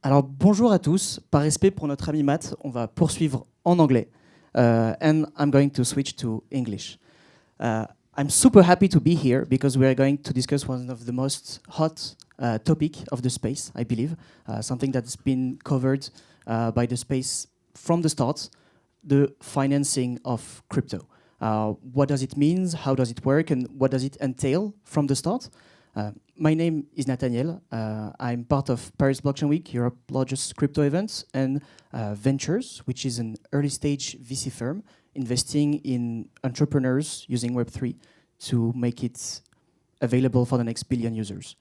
Alors bonjour à tous. Par respect pour notre ami Matt, on va poursuivre en anglais. And I'm going to switch to English. I'm super happy to be here because we are going to discuss one of the most hot topic of the space, I believe. Something that's been covered by the space from the start, the financing of crypto. What does it mean? How does it work? And what does it entail from the start? My name is Nathaniel. I'm part of Paris Blockchain Week, Europe's largest crypto event, and Ventures, which is an early-stage VC firm investing in entrepreneurs using Web3 to make it available for the next billion users.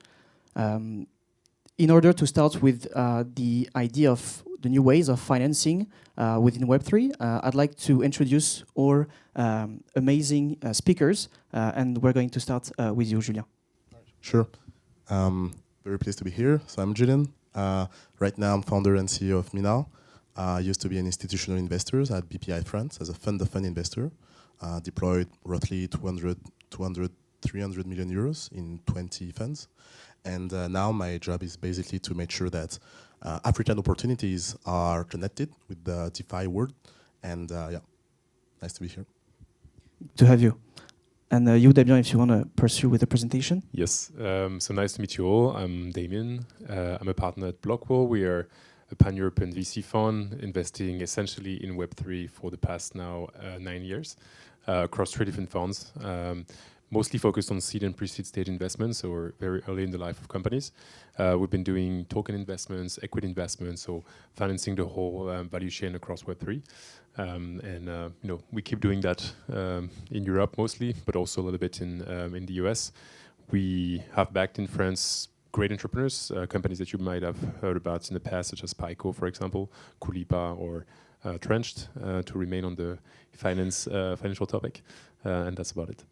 In order to start with the idea of the new ways of financing within Web3, I'd like to introduce our amazing speakers, and we're going to start with you, Julien. Sure. Very pleased to be here. So I'm Julian. Right now I'm founder and CEO of Mina. I used to be an institutional investor at BPI France as a fund-of-fund investor. Deployed roughly 300 million euros in 20 funds. And now my job is basically to make sure that African opportunities are connected with the DeFi world. And yeah, nice to be here. To have you. And you, Damien, if you want to pursue with the presentation. Yes, so nice to meet you all. I'm Damien. I'm a partner at Blockwall. We are a pan-European VC fund investing essentially in Web3 for the past now 9 years across 3 different funds, mostly focused on seed and pre-seed stage investments, so we're very early in the life of companies. We've been doing token investments, equity investments, so financing the whole value chain across Web3. We keep doing that in Europe mostly, but also a little bit in the US. We have backed in France great entrepreneurs, companies that you might have heard about in the past, such as Pico, for example, Kulipa, or Trenched, to remain on the financial topic, and that's about it.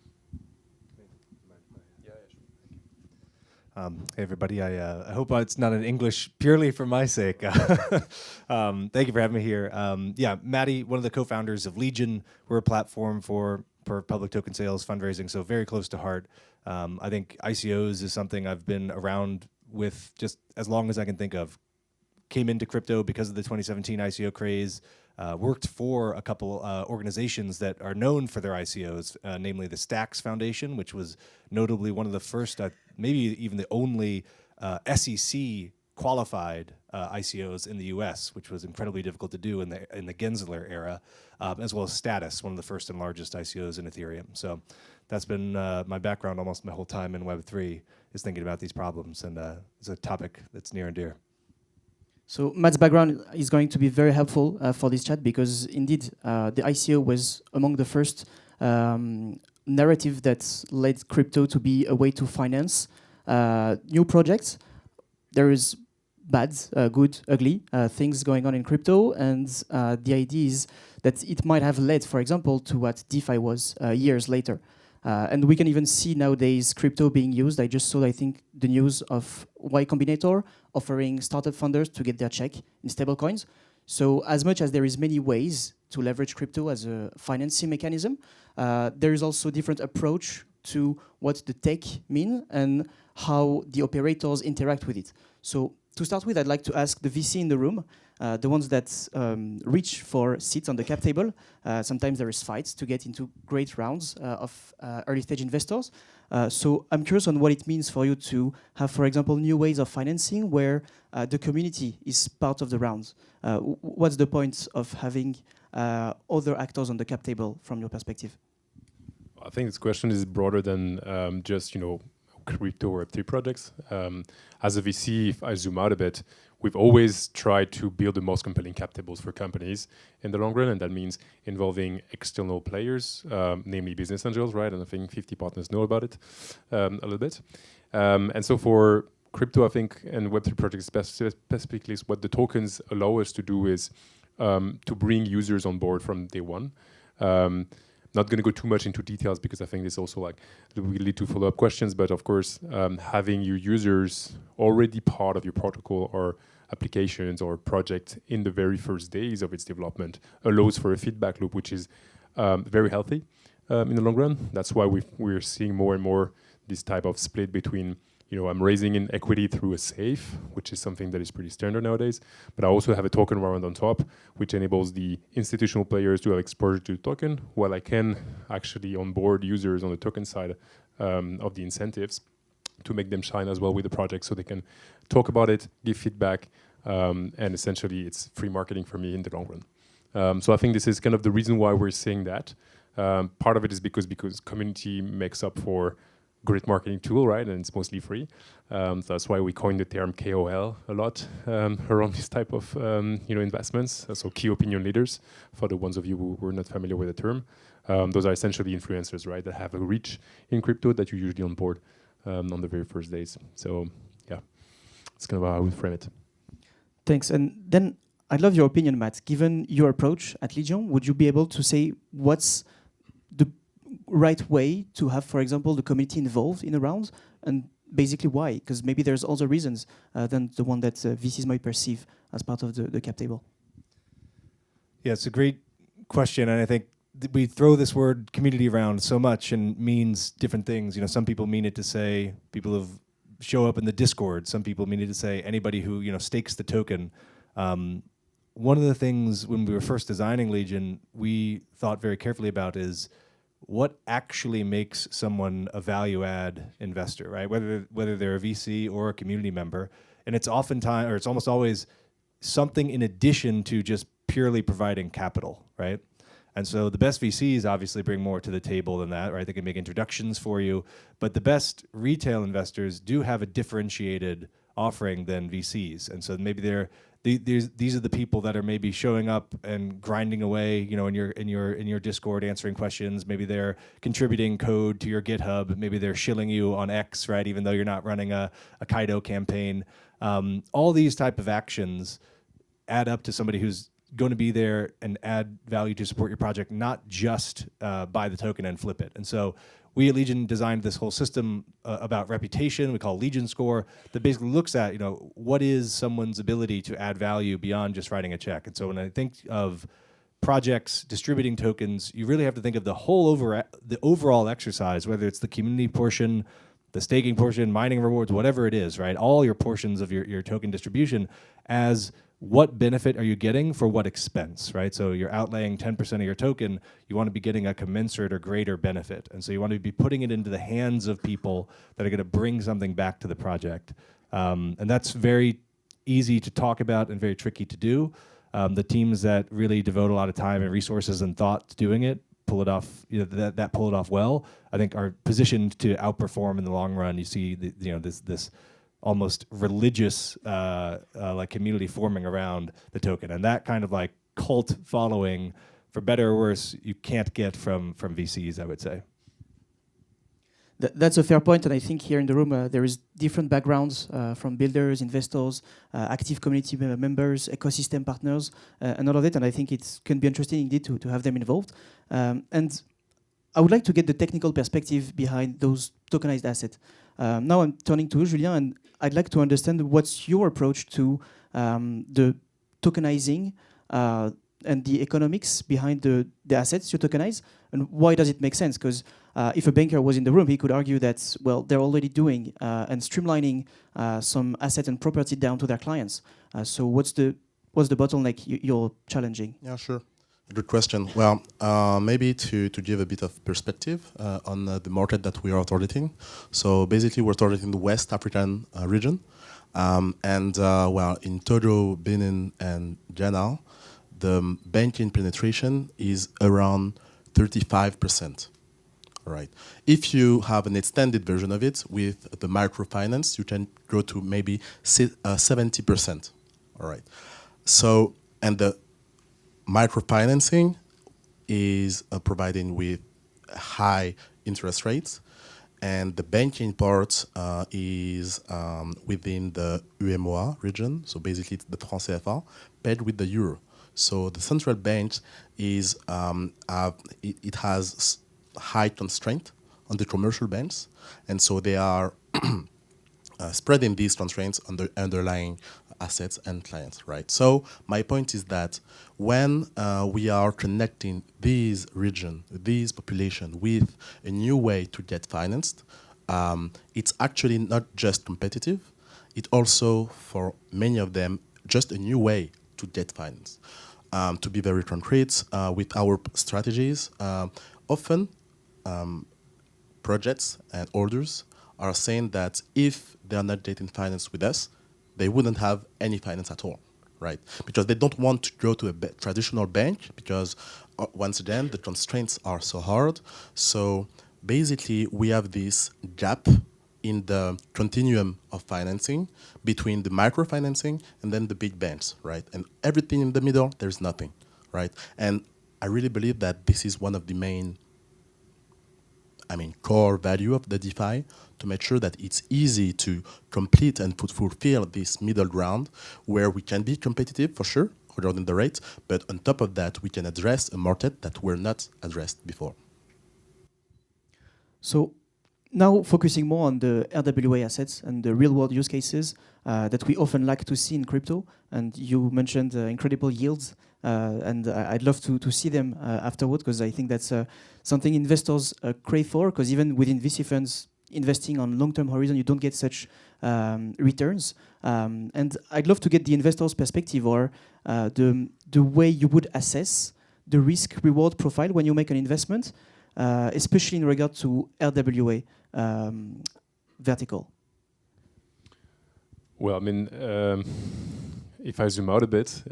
Hey everybody, I hope it's not in English purely for my sake. Thank you for having me here. Yeah, Maddie, one of the co-founders of Legion. We're a platform for public token sales, fundraising, so very close to heart. I think ICOs is something I've been around with just as long as I can think of. Came into crypto because of the 2017 ICO craze. Worked for a couple organizations that are known for their ICOs, namely the Stacks Foundation, which was notably one of the first, maybe even the only SEC qualified ICOs in the US, which was incredibly difficult to do in the Gensler era, as well as Status, one of the first and largest ICOs in Ethereum. So that's been my background almost my whole time in Web3, is thinking about these problems, and it's a topic that's near and dear. So Matt's background is going to be very helpful for this chat because indeed the ICO was among the first narrative that led crypto to be a way to finance new projects. There is bad, good, ugly things going on in crypto, and the idea is that it might have led, for example, to what DeFi was years later. And we can even see nowadays crypto being used. I just saw, I think, the news of Y Combinator offering startup funders to get their check in stablecoins. So as much as there is many ways to leverage crypto as a financing mechanism, there is also a different approach to what the tech mean and how the operators interact with it. So to start with, I'd like to ask the VC in the room, the ones that reach for seats on the cap table. Sometimes there is fights to get into great rounds of early stage investors. So I'm curious on what it means for you to have, for example, new ways of financing where the community is part of the rounds. What's the point of having other actors on the cap table from your perspective? I think this question is broader than just, crypto or Web3 projects. As a VC, if I zoom out a bit, we've always tried to build the most compelling cap tables for companies in the long run, and that means involving external players, namely business angels, right? And I think 50 partners know about it a little bit. And so for crypto, I think, and Web3 projects specifically, what the tokens allow us to do is to bring users on board from day one. Not going to go too much into details because I think this also will lead to follow-up questions. But of course, having your users already part of your protocol or applications or project in the very first days of its development allows for a feedback loop, which is very healthy in the long run. That's why we're seeing more and more this type of split between I'm raising in equity through a safe, which is something that is pretty standard nowadays. But I also have a token round on top, which enables the institutional players to have exposure to the token, while I can actually onboard users on the token side of the incentives to make them shine as well with the project, so they can talk about it, give feedback, and essentially it's free marketing for me in the long run. So I think this is kind of the reason why we're saying that. Part of it is because community makes up for great marketing tool, right? And it's mostly free. So that's why we coined the term KOL a lot around this type of investments. So key opinion leaders, for the ones of you who are not familiar with the term. Those are essentially influencers, right? That have a reach in crypto that you usually onboard on the very first days. So yeah, it's kind of how I would frame it. Thanks. And then I'd love your opinion, Matt. Given your approach at Legion, would you be able to say what's the right way to have, for example, the community involved in a round, and basically why? Because maybe there's other reasons than the one that VCs might perceive as part of the cap table. Yeah, it's a great question, and I think we throw this word community around so much and means different things. Some people mean it to say people who show up in the Discord. Some people mean it to say anybody who stakes the token. One of the things when we were first designing Legion, we thought very carefully about is what actually makes someone a value-add investor, right? Whether they're a VC or a community member, and it's oftentimes, or it's almost always, something in addition to just purely providing capital, right? And so the best VCs obviously bring more to the table than that, right? They can make introductions for you, but the best retail investors do have a differentiated offering than VCs, and so maybe these are the people that are maybe showing up and grinding away, in your Discord, answering questions. Maybe they're contributing code to your GitHub. Maybe they're shilling you on X, right? Even though you're not running a Kaido campaign. All these type of actions add up to somebody who's going to be there and add value to support your project, not just buy the token and flip it. And so we at Legion designed this whole system about reputation, we call Legion Score, that basically looks at, what is someone's ability to add value beyond just writing a check. And so when I think of projects distributing tokens, you really have to think of the overall exercise, whether it's the community portion, the staking portion, mining rewards, whatever it is, right? All your portions of your token distribution as what benefit are you getting for what expense, right? So you're outlaying 10% of your token, you want to be getting a commensurate or greater benefit. And so you want to be putting it into the hands of people that are going to bring something back to the project. And that's very easy to talk about and very tricky to do. The teams that really devote a lot of time and resources and thought to doing it, pull it off, that pull it off well, I think are positioned to outperform in the long run. You see, this almost religious like community forming around the token, and that kind of like cult following, for better or worse, you can't get from VCs, I would say. That's a fair point, and I think here in the room there is different backgrounds from builders, investors, active community members, ecosystem partners, and all of it, and I think it can be interesting indeed to have them involved. And I would like to get the technical perspective behind those tokenized assets. Now I'm turning to you, Julien, and I'd like to understand what's your approach to the tokenizing and the economics behind the assets you tokenize, and why does it make sense? Because if a banker was in the room, he could argue that, well, they're already doing and streamlining some asset and property down to their clients. So what's the bottleneck you're challenging? Yeah, sure. Good question. Well, maybe to give a bit of perspective on the market that we are targeting. So basically, we're targeting the West African region. Well, in Togo, Benin, and Ghana, the banking penetration is around 35%. All right. If you have an extended version of it with the microfinance, you can go to maybe 70%. All right. So, and the microfinancing is providing with high interest rates, and the banking part is within the UEMOA region, so basically it's the franc CFA, paid with the euro. So the central bank is it has high constraint on the commercial banks, and so they are spreading these constraints on the underlying assets and clients, right? So my point is that when we are connecting these region, these population with a new way to get financed, it's actually not just competitive, it also, for many of them, just a new way to get finance. To be very concrete, with our strategies, often projects and orders are saying that if they are not getting finance with us, they wouldn't have any finance at all, right? Because they don't want to go to a traditional bank because, once again, the constraints are so hard. So basically, we have this gap in the continuum of financing between the microfinancing and then the big banks, right? And everything in the middle, there's nothing, right? And I really believe that this is one of the main core value of the DeFi, to make sure that it's easy to complete and fulfill this middle ground where we can be competitive for sure regarding the rates, but on top of that, we can address a market that were not addressed before. So now focusing more on the RWA assets and the real world use cases that we often like to see in crypto, and you mentioned incredible yields, and I'd love to see them afterward, because I think that's something investors crave for, because even within VC funds, investing on long-term horizon, you don't get such returns. And I'd love to get the investor's perspective, or the way you would assess the risk-reward profile when you make an investment, especially in regard to RWA vertical. Well, I mean, if I zoom out a bit,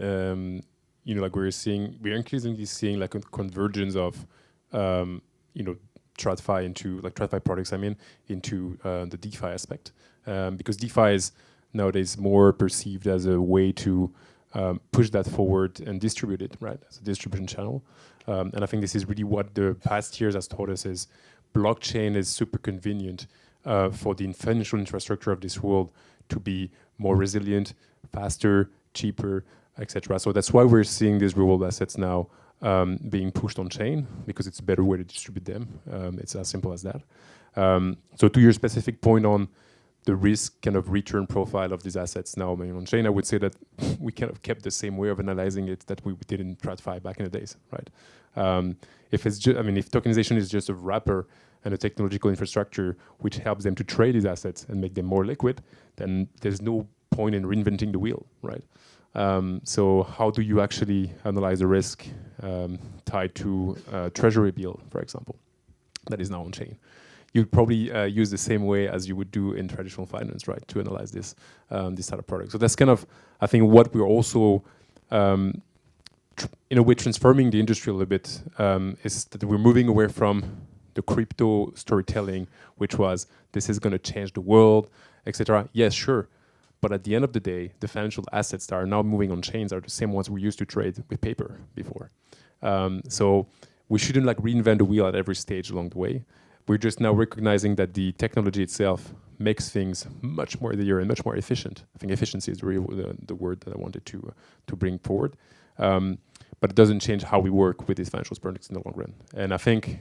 like we're increasingly seeing like a convergence of, TradFi into TradFi products. Into the DeFi aspect, because DeFi is nowadays more perceived as a way to push that forward and distribute it, right, as a distribution channel. And I think this is really what the past years has taught us: is blockchain is super convenient for the financial infrastructure of this world to be more resilient, faster, cheaper, etc. So that's why we're seeing these real-world assets now being pushed on chain, because it's a better way to distribute them. It's as simple as that. So to your specific point on the risk kind of return profile of these assets now being on chain, I would say that we kind of kept the same way of analyzing it that we did in TradFi back in the days, right? If tokenization is just a wrapper and a technological infrastructure which helps them to trade these assets and make them more liquid, then there's no point in reinventing the wheel, right? So how do you actually analyze the risk tied to a treasury bill, for example, that is now on chain? You'd probably use the same way as you would do in traditional finance, right, to analyze this type of product. So that's kind of, I think, what we're also, in a way, transforming the industry a little bit, is that we're moving away from the crypto storytelling, which was, this is going to change the world, etc. Yes, sure. But at the end of the day, the financial assets that are now moving on chains are the same ones we used to trade with paper before. So we shouldn't reinvent the wheel at every stage along the way. We're just now recognizing that the technology itself makes things much more easier and much more efficient. I think efficiency is really the word that I wanted to bring forward. But it doesn't change how we work with these financial products in the long run. And I think,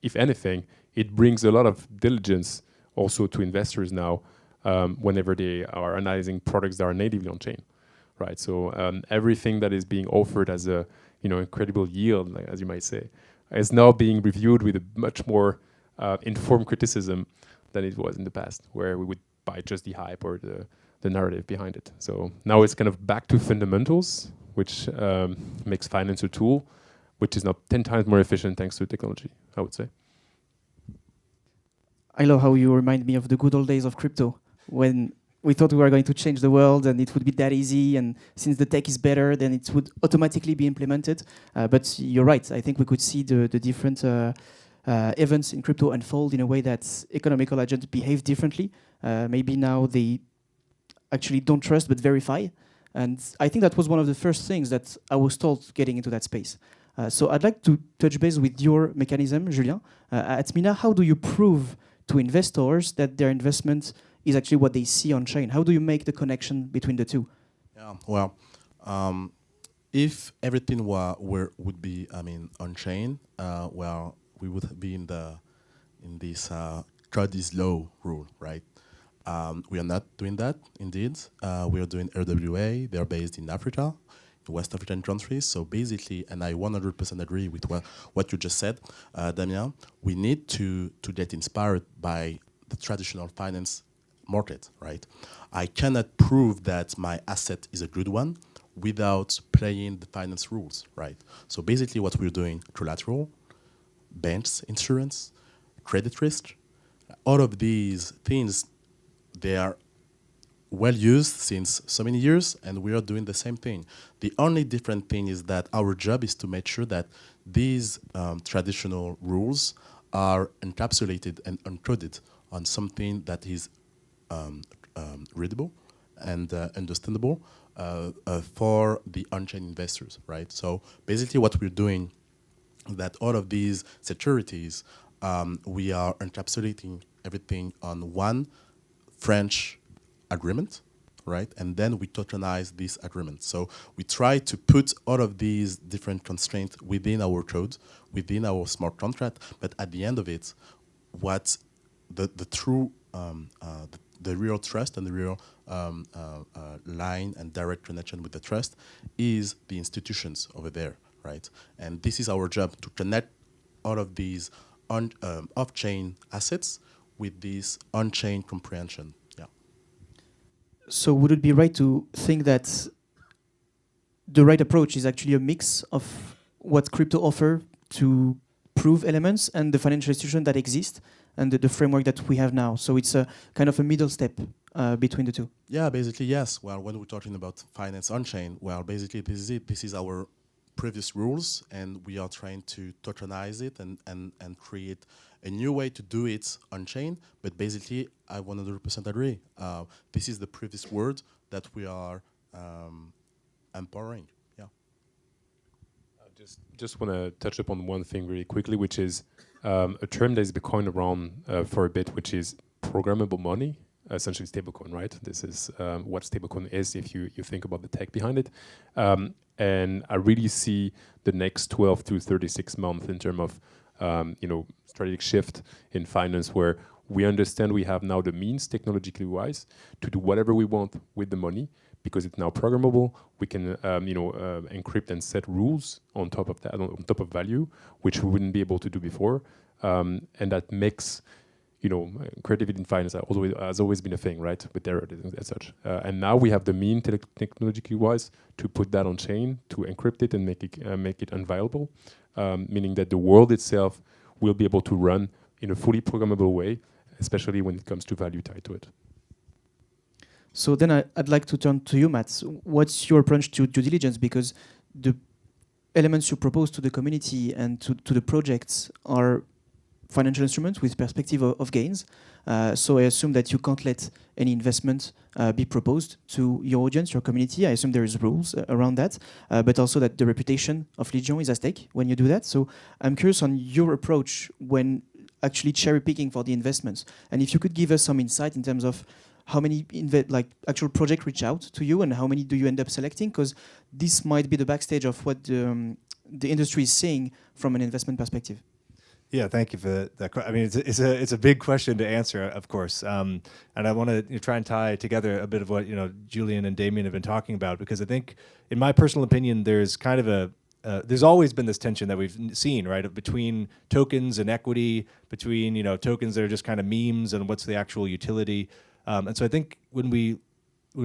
if anything, it brings a lot of diligence also to investors now, whenever they are analyzing products that are natively on chain, right? So everything that is being offered as a incredible yield, as you might say, is now being reviewed with a much more informed criticism than it was in the past, where we would buy just the hype or the narrative behind it. So now it's kind of back to fundamentals, which makes finance a tool, which is now 10 times more efficient thanks to technology, I would say. I love how you remind me of the good old days of crypto, when we thought we were going to change the world and it would be that easy, and since the tech is better, then it would automatically be implemented. But you're right, I think we could see the different events in crypto unfold in a way that economical agents behave differently. Maybe now they actually don't trust but verify. And I think that was one of the first things that I was told getting into that space. So I'd like to touch base with your mechanism, Julien. At Mina, how do you prove to investors that their investment is actually what they see on chain? How do you make the connection between the two? Yeah, well, if everything would be, on chain, well, we would be in this God is low rule, right? We are not doing that, indeed. We are doing RWA. They're based in Africa, in West African countries. So basically, and I 100% agree with what you just said, Damien, we need to get inspired by the traditional finance market, right? I cannot prove that my asset is a good one without playing the finance rules, right? So basically what we're doing, collateral, banks, insurance, credit risk, all of these things, they are well used since so many years, and we are doing the same thing. The only different thing is that our job is to make sure that these traditional rules are encapsulated and encoded on something that is readable and understandable for the on-chain investors, right? So basically what we're doing is that all of these securities, we are encapsulating everything on one French agreement, right? And then we tokenize this agreement. So we try to put all of these different constraints within our code, within our smart contract, but at the end of it, what the true, the real trust and the real line and direct connection with the trust is the institutions over there, right? And this is our job, to connect all of these off-chain assets with this on-chain comprehension. Yeah. So would it be right to think that the right approach is actually a mix of what crypto offer to prove elements and the financial institution that exist and the framework that we have now? So it's a kind of a middle step between the two. Yeah, basically, yes. Well, when we're talking about finance on-chain, well, basically, this is it. This is our previous rules, and we are trying to tokenize it and create a new way to do it on-chain. But basically, I 100% agree. This is the previous word that we are empowering. Yeah. Just want to touch upon one thing really quickly, which is a term that has been coined around for a bit, which is programmable money, essentially stablecoin, right? This is what stablecoin is if you think about the tech behind it. And I really see the next 12 to 36 months in terms of strategic shift in finance, where we understand we have now the means, technologically wise, to do whatever we want with the money, because it's now programmable. We can encrypt and set rules on top of that, on top of value, which we wouldn't be able to do before. And that makes creativity in finance has always been a thing, right, with derivatives and such. And now we have the mean, technologically wise, to put that on chain, to encrypt it and make it unviolable, meaning that the world itself will be able to run in a fully programmable way, especially when it comes to value tied to it. So then I'd like to turn to you, Matt. What's your approach to due diligence? Because the elements you propose to the community and to the projects are financial instruments with perspective of gains. So I assume that you can't let any investment be proposed to your audience, your community. I assume there is rules around that, but also that the reputation of Legion is at stake when you do that. So I'm curious on your approach when actually cherry picking for the investments. And if you could give us some insight in terms of how many actual projects reach out to you and how many do you end up selecting? Because this might be the backstage of what the industry is seeing from an investment perspective. Yeah, thank you for that. I mean, it's a big question to answer, of course, and I want to try and tie together a bit of what Julian and Damien have been talking about, because I think, in my personal opinion, there's kind of there's always been this tension that we've seen, right, between tokens and equity, between tokens that are just kind of memes and what's the actual utility. And so I think when we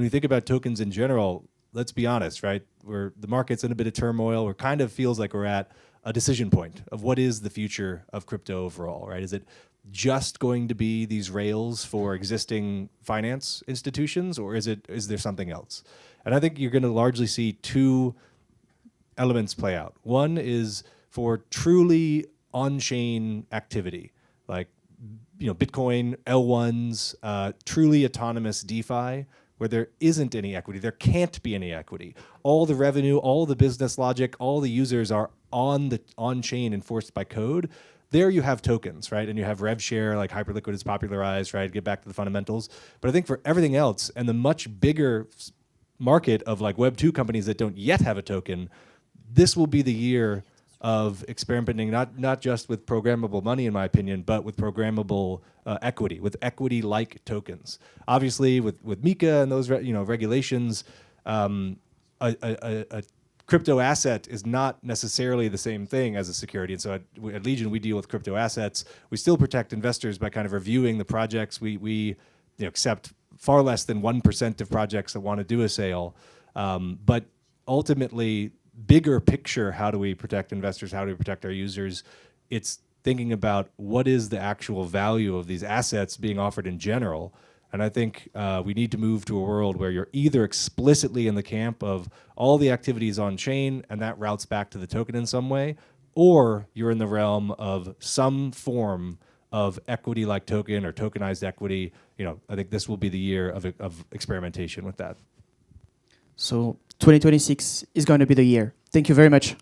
think about tokens in general, let's be honest, right? The market's in a bit of turmoil. We're kind of feels like we're at a decision point of what is the future of crypto overall, right? Is it just going to be these rails for existing finance institutions, or is there something else? And I think you're going to largely see two elements play out. One is for truly on-chain activity, like Bitcoin, L1s, truly autonomous DeFi, where there isn't any equity. There can't be any equity. All the revenue, all the business logic, all the users are on-chain enforced by code. There you have tokens, right? And you have rev share, like Hyperliquid is popularized, right? Get back to the fundamentals. But I think for everything else, and the much bigger market of like Web2 companies that don't yet have a token, this will be the year of experimenting, not just with programmable money, in my opinion, but with programmable equity, with equity-like tokens. Obviously, with MiCA and those regulations, a crypto asset is not necessarily the same thing as a security. And so at Legion, we deal with crypto assets. We still protect investors by kind of reviewing the projects. We accept far less than 1% of projects that want to do a sale. But ultimately, bigger picture, how do we protect investors? How do we protect our users? It's thinking about what is the actual value of these assets being offered in general. And I think we need to move to a world where you're either explicitly in the camp of all the activities on chain and that routes back to the token in some way, or you're in the realm of some form of equity-like token or tokenized equity. I think this will be the year of experimentation with that. So 2026 is going to be the year. Thank you very much.